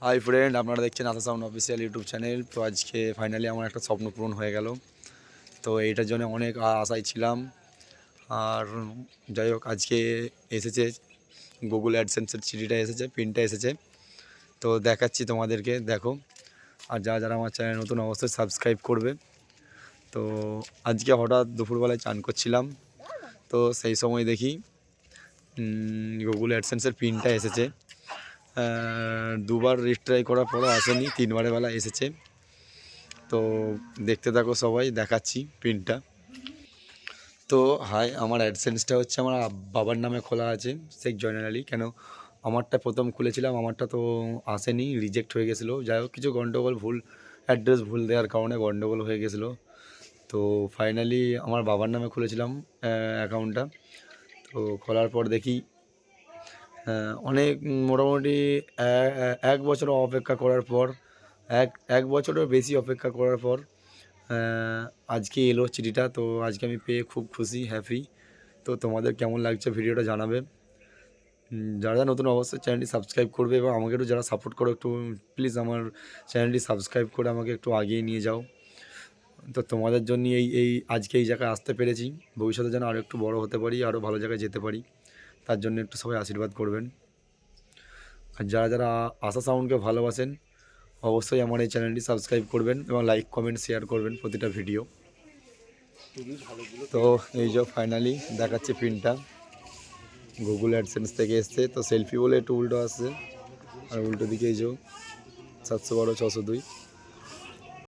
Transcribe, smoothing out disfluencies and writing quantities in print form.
Hi friend, আপনারা দেখছেন আশা sound official YouTube channel. তো আজকে ফাইনালি আমার একটা স্বপ্ন পূরণ হয়ে গেল। তো এইটার জন্য অনেক আশায় ছিলাম। আর যাই হোক, আজকে এসেছে গুগল অ্যাডসেন্সের চিঠিটা এসেছে, পিনটা এসেছে। তো দেখাচ্ছি তোমাদেরকে, দেখো। আর যারা যারা আমার চ্যানেল নতুন অবশ্যই সাবস্ক্রাইব করবে। তো আজকে হঠাৎ দুপুরবেলায় চান করছিলাম, তো সেই সময় দেখি গুগল অ্যাডসেন্সের পিনটা এসেছে। দুবার রিট্রাই করার পরও আসেনি, তিনবারের বেলা এসেছে। তো দেখতে থাকো সবাই, দেখাচ্ছি পিনটা। তো হাই, আমার অ্যাডসেন্সটা হচ্ছে আমার বাবার নামে খোলা আছে, শেখ জয়নাল আলী। কেন আমারটা প্রথম খুলেছিলাম, আমারটা তো আসেনি, রিজেক্ট হয়ে গেছিলো। যাই হোক, কিছু গণ্ডগোল, ভুল অ্যাড্রেস ভুল দেওয়ার কারণে গণ্ডগোল হয়ে গেছিলো। তো ফাইনালি আমার বাবার নামে খুলেছিলাম অ্যাকাউন্টটা। তো খোলার পর দেখি অনেক মোটামুটি এক বছর অপেক্ষা করার পর, এক বছরের বেশি অপেক্ষা করার পর আজকে এলো চিঠিটা। তো আজকে আমি পেয়ে খুব খুশি, হ্যাপি। তো তোমাদের কেমন লাগছে ভিডিওটা জানাবে। যারা যারা নতুন অবশ্যই চ্যানেলটি সাবস্ক্রাইব করবে, এবং আমাকে একটু যারা সাপোর্ট করো, একটু প্লিজ আমার চ্যানেলটি সাবস্ক্রাইব করে আমাকে একটু আগিয়ে নিয়ে যাও। তো তোমাদের জন্য এই আজকে এই জায়গায় আসতে পেরেছি। ভবিষ্যতে যেন আরও একটু বড় হতে পারি, আরও ভালো জায়গায় যেতে পারি, তার জন্য একটু সবাই আশীর্বাদ করবেন। আর যারা যারা আশা সাউন্ডকে ভালোবাসেন, অবশ্যই আমার এই চ্যানেলটি সাবস্ক্রাইব করবেন এবং লাইক কমেন্ট শেয়ার করবেন প্রতিটা ভিডিও। তো এই যে ফাইনালি দেখাচ্ছে পিনটা, গুগল অ্যাডসেন্স থেকে এসছে। তো সেলফি বলে একটু উল্টো আসছে, আর উল্টো দিকে এই যে 712 602।